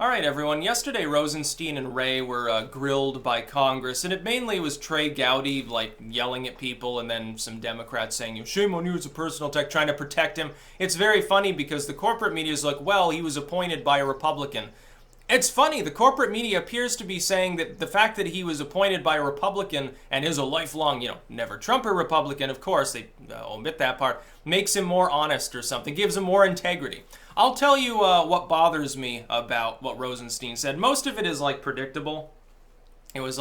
All right, everyone. Yesterday, Rosenstein and Wray were grilled by Congress, and it mainly was Trey Gowdy, yelling at people, and then some Democrats saying, shame on you, it's a personal attack, trying to protect him. It's very funny because the corporate media is like, well, he was appointed by a Republican. It's funny, the corporate media appears to be saying that the fact that he was appointed by a Republican and is a lifelong, never Trumper Republican, of course, they omit that part, makes him more honest or something, gives him more integrity. I'll tell you what bothers me about what Rosenstein said. Most of it is predictable. It was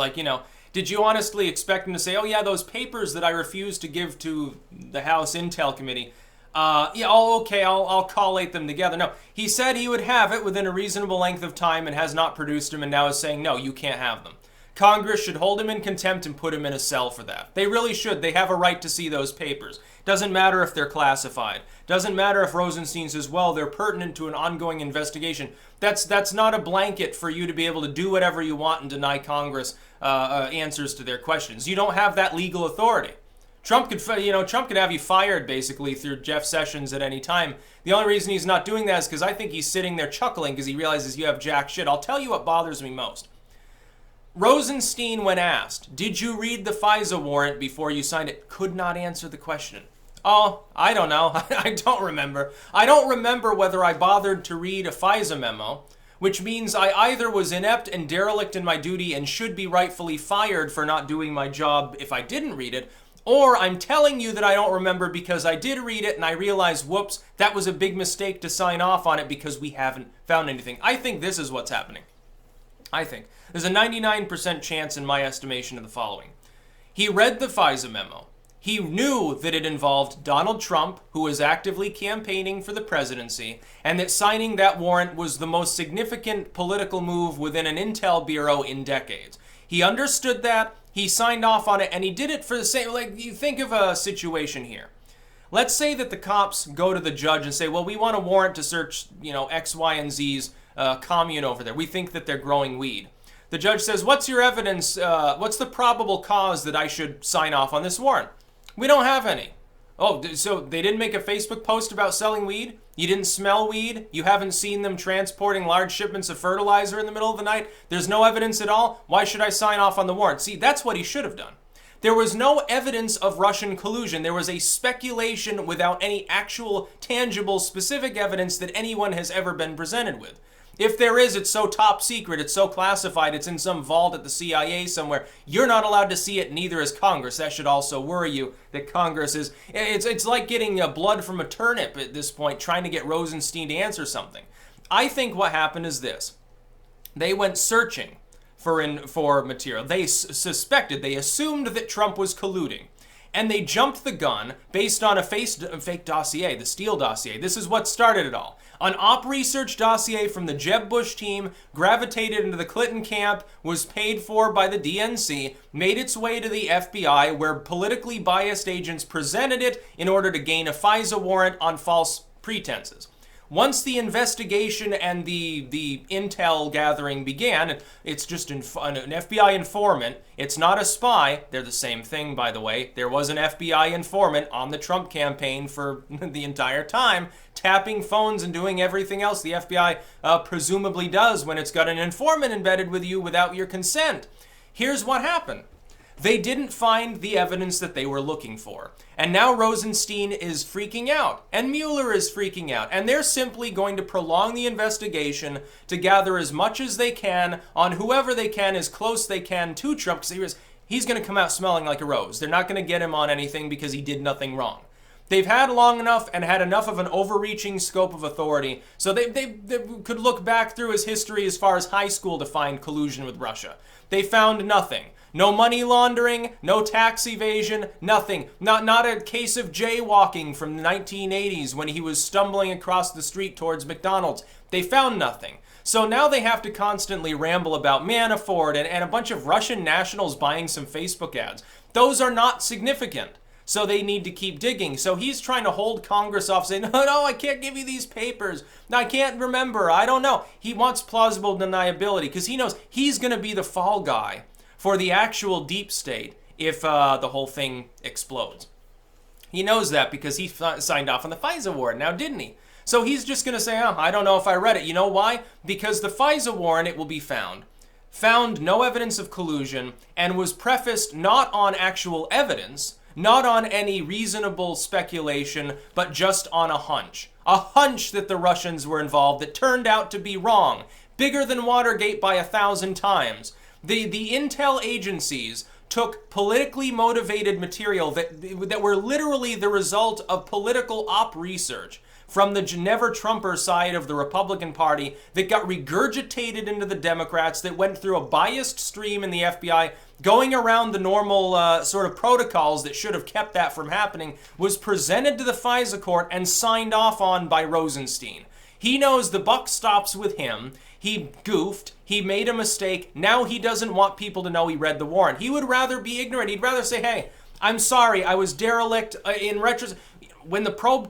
did you honestly expect him to say, oh yeah, those papers that I refused to give to the House Intel Committee, I'll collate them together. No, he said he would have it within a reasonable length of time and has not produced them and now is saying, no, you can't have them. Congress should hold him in contempt and put him in a cell for that. They really should. They have a right to see those papers. Doesn't matter if they're classified. Doesn't matter if Rosenstein says, well, they're pertinent to an ongoing investigation. That's not a blanket for you to be able to do whatever you want and deny Congress answers to their questions. You don't have that legal authority. Trump could have you fired basically through Jeff Sessions at any time. The only reason he's not doing that is because I think he's sitting there chuckling because he realizes you have jack shit. I'll tell you what bothers me most. Rosenstein, when asked, did you read the FISA warrant before you signed it, could not answer the question. Oh, I don't know. I don't remember. I don't remember whether I bothered to read a FISA memo, which means I either was inept and derelict in my duty and should be rightfully fired for not doing my job if I didn't read it, or I'm telling you that I don't remember because I did read it and I realized, whoops, that was a big mistake to sign off on it because we haven't found anything. I think this is what's happening. I think there's a 99% chance in my estimation of the following. He read the FISA memo. He knew that it involved Donald Trump, who was actively campaigning for the presidency, and that signing that warrant was the most significant political move within an intel bureau in decades. He understood that, he signed off on it, and he did it for the same, you think of a situation here. Let's say that the cops go to the judge and say, well, we want a warrant to search, X, Y, and Z's commune over there. We think that they're growing weed. The judge says, what's your evidence? What's the probable cause that I should sign off on this warrant? We don't have any. Oh, so they didn't make a Facebook post about selling weed? You didn't smell weed? You haven't seen them transporting large shipments of fertilizer in the middle of the night? There's no evidence at all? Why should I sign off on the warrant? See, that's what he should have done. There was no evidence of Russian collusion. There was a speculation without any actual, tangible, specific evidence that anyone has ever been presented with. If there is, it's so top secret, it's so classified, it's in some vault at the CIA somewhere. You're not allowed to see it, neither is Congress. That should also worry you that Congress is... It's like getting blood from a turnip at this point, trying to get Rosenstein to answer something. I think what happened is this. They went searching for material. They they assumed that Trump was colluding. And they jumped the gun based on a fake dossier, the Steele dossier. This is what started it all. An op research dossier from the Jeb Bush team gravitated into the Clinton camp, was paid for by the DNC, made its way to the FBI, where politically biased agents presented it in order to gain a FISA warrant on false pretenses. Once the investigation and the intel gathering began, it's just an FBI informant. It's not a spy. They're the same thing, by the way. There was an FBI informant on the Trump campaign for the entire time, tapping phones and doing everything else the FBI presumably does when it's got an informant embedded with you without your consent. Here's what happened. They didn't find the evidence that they were looking for. And now Rosenstein is freaking out. And Mueller is freaking out. And they're simply going to prolong the investigation to gather as much as they can on whoever they can, as close they can to Trump. Because he's going to come out smelling like a rose. They're not going to get him on anything because he did nothing wrong. They've had long enough and had enough of an overreaching scope of authority, so they could look back through his history as far as high school to find collusion with Russia. They found nothing. No money laundering, no tax evasion, nothing. Not a case of jaywalking from the 1980s when he was stumbling across the street towards McDonald's. They found nothing. So now they have to constantly ramble about Manafort and a bunch of Russian nationals buying some Facebook ads. Those are not significant. So they need to keep digging. So he's trying to hold Congress off, saying, no, I can't give you these papers. I can't remember. I don't know. He wants plausible deniability because he knows he's going to be the fall guy for the actual deep state if the whole thing explodes. He knows that because he signed off on the FISA warrant now, didn't he? So he's just going to say, oh, I don't know if I read it. You know why? Because the FISA warrant, it will be found no evidence of collusion, and was prefaced not on actual evidence, not on any reasonable speculation, but just on a hunch. A hunch that the Russians were involved that turned out to be wrong. Bigger than Watergate by 1,000 times. The intel agencies took politically motivated material that were literally the result of political op research from the never-Trumper side of the Republican Party that got regurgitated into the Democrats, that went through a biased stream in the FBI, going around the normal sort of protocols that should have kept that from happening, was presented to the FISA court and signed off on by Rosenstein. He knows the buck stops with him. He goofed. He made a mistake. Now he doesn't want people to know he read the warrant. He would rather be ignorant. He'd rather say, hey, I'm sorry, I was derelict in retrospect. When the probe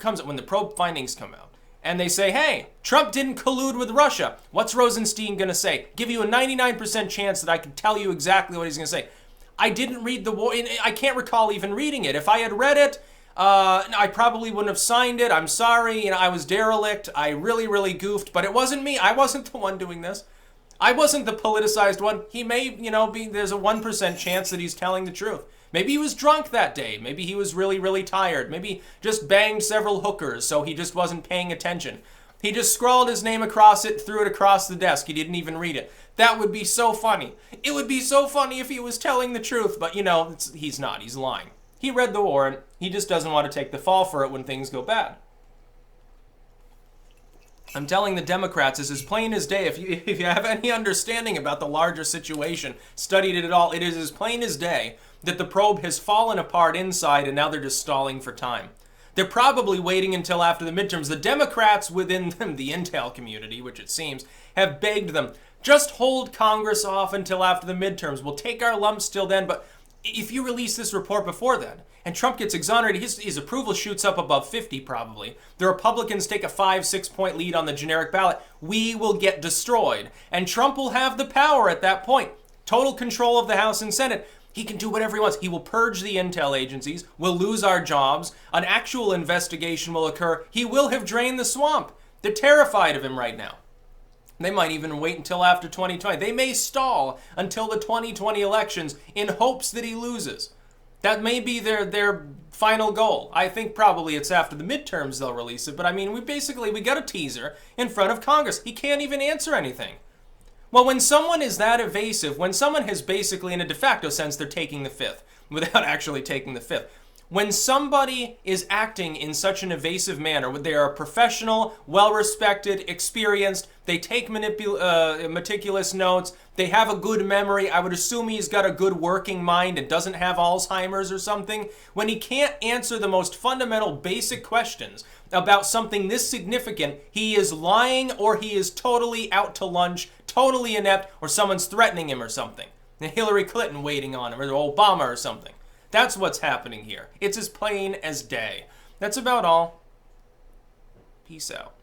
findings come out, and they say, hey, Trump didn't collude with Russia, what's Rosenstein going to say? Give you a 99% chance that I can tell you exactly what he's going to say. I didn't read the warrant. I can't recall even reading it. If I had read it, I probably wouldn't have signed it. I'm sorry. I was derelict. I really, really goofed. But it wasn't me. I wasn't the one doing this. I wasn't the politicized one. He may, there's a 1% chance that he's telling the truth. Maybe he was drunk that day. Maybe he was really, really tired. Maybe he just banged several hookers, so he just wasn't paying attention. He just scrawled his name across it, threw it across the desk. He didn't even read it. That would be so funny. It would be so funny if he was telling the truth, but he's not. He's lying. He read the warrant. He just doesn't want to take the fall for it when things go bad. I'm telling the Democrats, it's as plain as day. If you have any understanding about the larger situation, studied it at all, it is as plain as day that the probe has fallen apart inside and now they're just stalling for time. They're probably waiting until after the midterms. The Democrats within them, the intel community, which it seems, have begged them, just hold Congress off until after the midterms. We'll take our lumps till then, but if you release this report before then, and Trump gets exonerated, his approval shoots up above 50 probably. The Republicans take a 5-6 point lead on the generic ballot. We will get destroyed. And Trump will have the power at that point. Total control of the House and Senate. He can do whatever he wants. He will purge the intel agencies. We'll lose our jobs. An actual investigation will occur. He will have drained the swamp. They're terrified of him right now. They might even wait until after 2020. They may stall until the 2020 elections in hopes that he loses. That may be their final goal. I think probably it's after the midterms they'll release it. But we got a teaser in front of Congress. He can't even answer anything. Well, when someone is that evasive, when someone has basically, in a de facto sense, they're taking the fifth without actually taking the fifth. When somebody is acting in such an evasive manner, they are a professional, well-respected, experienced, they take meticulous notes, they have a good memory, I would assume he's got a good working mind and doesn't have Alzheimer's or something. When he can't answer the most fundamental basic questions about something this significant, he is lying or he is totally out to lunch, totally inept, or someone's threatening him or something. Hillary Clinton waiting on him, or Obama or something. That's what's happening here. It's as plain as day. That's about all. Peace out.